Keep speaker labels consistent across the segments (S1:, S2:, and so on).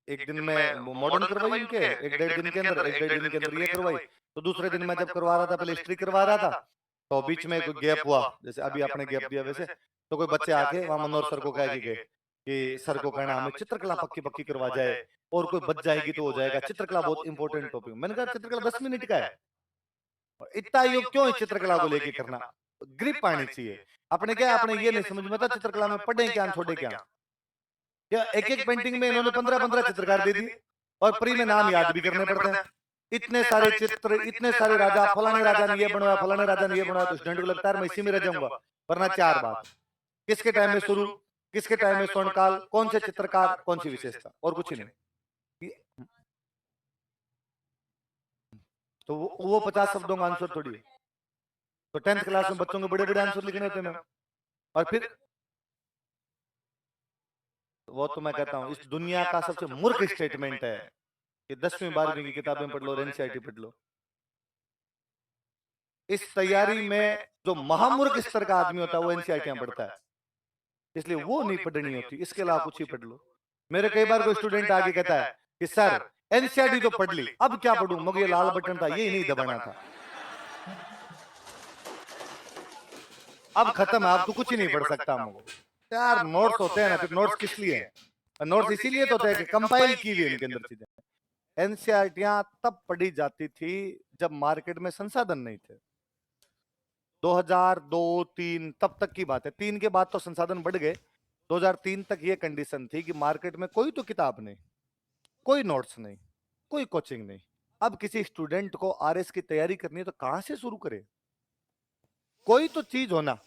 S1: एक दिन में मॉडर्न करवाई उनके, एक डेढ़ दिन के अंदर, एक डेढ़ दिन के अंदर ये करवाई। तो दूसरे दिन मैं जब करवा रहा था, पहले हिस्ट्री करवा रहा था, तो बीच में कोई गैप हुआ, जैसे अभी आपने गैप दिया वैसे, तो कोई बच्चे आके वहां मनोहर सर को कह के गए कि सर को कहना हमें चित्रकला पक्की पक्की करवा जाए, और कोई बच जाएगी तो हो जाएगा, चित्रकला बहुत इंपॉर्टेंट टॉपिक। मैंने कहा चित्रकला 10 मिनट का है, और इतना योग क्यों इस चित्रकला को लेके करना, ग्रिप आनी चाहिए। अपने क्या, अपने ये नहीं समझ में था चित्रकला में पढ़े क्या छोड़े क्या। क्या एक एक पेंटिंग में इन्होंने 15-15 चित्रकार दे दिए, और प्री में नाम याद भी करने पड़ते हैं। इतने सारे चित्र, इतने सारे राजा, फलाने राजा ने ये बनवाया, फलाने राजा ने ये बनवाया, तो स्टूडेंट को लगता है मैं इसी में रह जाऊंगा। वरना 4 बात, किसके टाइम में शुरू, किसके टाइम में स्वर्णकाल, कौन से चित्रकार, कौन सी विशेषता, और कुछ नहीं। तो वो 50 शब्दों का आंसर थोड़ी है। तो 10th क्लास में बच्चों के बड़े बड़े आंसर लिखने होते हैं। और फिर वो तो मैं कहता हूं इस दुनिया का सबसे मूर्ख स्टेटमेंट है कि 10वीं 12वीं की किताबें पढ़ लो और एनसीईआरटी पढ़ लो। इस तैयारी में जो महामूर्ख स्तर का आदमी होता है वो एनसीईआरटी पढ़ता है, इसलिए वो नहीं पढ़नी होती, इसके अलावा कुछ ही पढ़ लो। मेरे कई बार कोई स्टूडेंट आगे कहता है कि सर एनसीईआरटी तो पढ़ ली, अब क्या पढ़ूं, मगर ये लाल बटन था ये नहीं दबाना था, अब खत्म है, अब तो कुछ ही नहीं पढ़ सकता मुझे। यार नोट्स होते हैं ना, फिर नोट्स किस लिए हैं? नोट्स इसीलिए तो होते हैं कि कंपाइल की हुई इनके अंदर चीजें। एनसीईआरटियां तब पढ़ी जाती थी जब मार्केट में संसाधन नहीं थे। 2002-3 तब तक की बात है, 3 के बाद तो संसाधन बढ़ गए। 2003 तक ये कंडीशन थी कि मार्केट में कोई तो किताब नहीं, कोई नोट्स नहीं, कोई कोचिंग नहीं। अब किसी स्टूडेंट को आरएस की तैयारी करनी है तो कहां से शुरू करे? कोई तो चीज होना,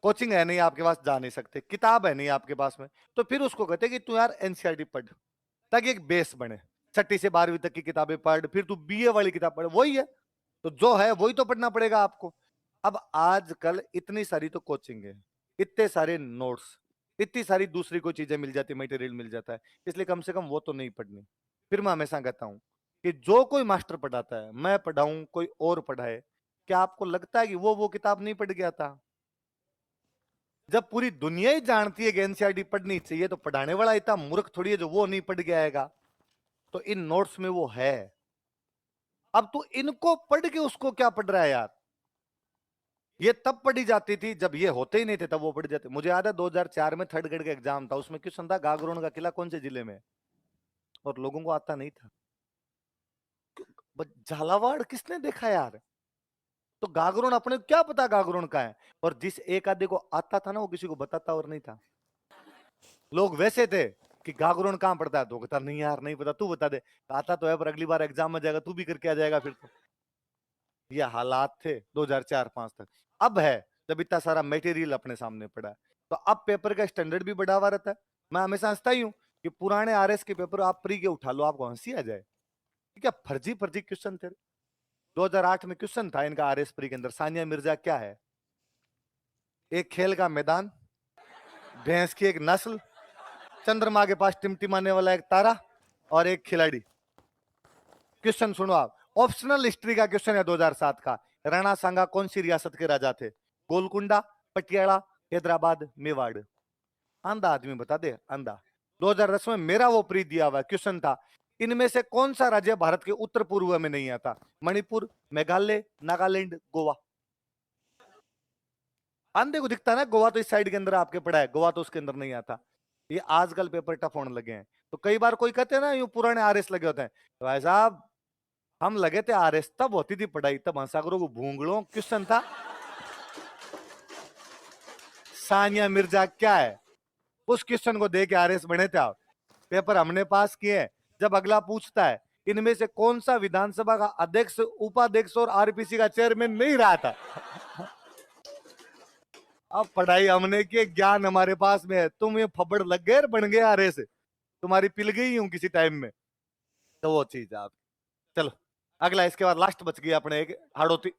S1: कोचिंग है नहीं आपके पास, जा नहीं सकते, किताब है नहीं आपके पास में, तो फिर उसको कहते कि तू यार एनसीईआरटी पढ़, ताकि एक बेस बने। 6ठी से 12वीं तक की किताबें पढ़, फिर तू बीए वाली किताब पढ़, वही है तो जो है वही तो पढ़ना पड़ेगा आपको। अब आजकल इतनी सारी तो कोचिंग है, इतने सारे नोट्स, इतनी सारी दूसरी कोई चीजें मिल जाती, मटेरियल मिल जाता है, इसलिए कम से कम वो तो नहीं पढ़नी। फिर मैं हमेशा कहता हूं कि जो कोई मास्टर पढ़ाता है, मैं पढ़ाऊं कोई और पढ़ाए, क्या आपको लगता है कि वो किताब नहीं पढ़ गया था? जब पूरी दुनिया ही जानती है कि एनसीईआरटी पढ़नी चाहिए, तो पढ़ाने वाला इतना मूर्ख थोड़ी है जो वो नहीं पढ़ के आएगा। तो इन नोट्स में वो है। अब तू इनको पढ़ के उसको क्या पढ़ रहा है यार? ये तब पढ़ी जाती थी जब ये होते ही नहीं थे, तब वो पढ़ जाते। मुझे याद है 2004 में 3rd ग्रेड का एग्जाम था, उसमें क्वेश्चन था गागरोन का किला कौन से जिले में, और लोगों को आता नहीं था। झालावाड़ किसने देखा यार? तो गागरोन अपने क्या पता गागरोन का है, और जिस एक आधे को आता था ना वो किसी को बताता और नहीं था। लोग वैसे थे कि गागरोन कहां पड़ता है, तो कहता नहीं यार नहीं पता, तू बता दे। आता तो है पर अगली बार एग्जाम में जाएगा तू भी करके आ जाएगा फिर तो। ये हालात थे 2004-5 तक। अब है जब इतना सारा मटेरियल अपने सामने पड़ा है, तो अब पेपर का स्टैंडर्ड भी बढ़ा हुआ रहता है। मैं हमेशा हंसता ही हूं कि पुराने आरएस के पेपर आप प्री के उठा लो, आपको हंसी आ जाए। क्या फर्जी फर्जी क्वेश्चन थे। 2008 में क्वेश्चन था इनका आरएस प्री के अंदर, सानिया मिर्जा क्या है? एक खेल का मैदान, भैंस की एक नस्ल, चंद्रमा के पास टिमटिमाने वाला एक तारा, और एक खिलाड़ी। क्वेश्चन सुनो आप, ऑप्शनल हिस्ट्री का क्वेश्चन है 2007 का। राणा सांगा कौन सी रियासत के राजा थे? गोलकुंडा, पटियाला, हैदराबाद, मेवाड़। अंधा आदमी बता दे, अंधा। 2010 में मेरा वो प्री दिया हुआ क्वेश्चन था, इनमें से कौन सा राज्य भारत के उत्तर पूर्व में नहीं आता? मणिपुर, मेघालय, नागालैंड, गोवा। अंधे को दिखता है ना, गोवा तो इस साइड के अंदर आपके पड़ा है, गोवा तो उसके अंदर नहीं आता। ये आजकल पेपर टफ होने लगे हैं, तो कई बार कोई कहते हैं ना यूं पुराने आरएस लगे होते हैं, तो भाई साहब हम लगे थे आरएस तब होती थी पढ़ाई, तब हंसागरों को भूंगड़ों क्वेश्चन था सानिया मिर्जा क्या है, उस क्वेश्चन को दे के आरएस बने थे आप। पेपर हमने पास किए। जब अगला पूछता है इनमें से कौन सा विधानसभा का अध्यक्ष, उपाध्यक्ष और आरपीसी का चेयरमैन नहीं रहा था? अब पढ़ाई हमने की, ज्ञान हमारे पास में है, तुम ये फबड़ लग गए बन गए आरएस, तुम्हारी पिल गई हूं किसी टाइम में, तो वो चीज आप। चलो अगला, इसके बाद लास्ट बच गई अपने एक हाड़ोती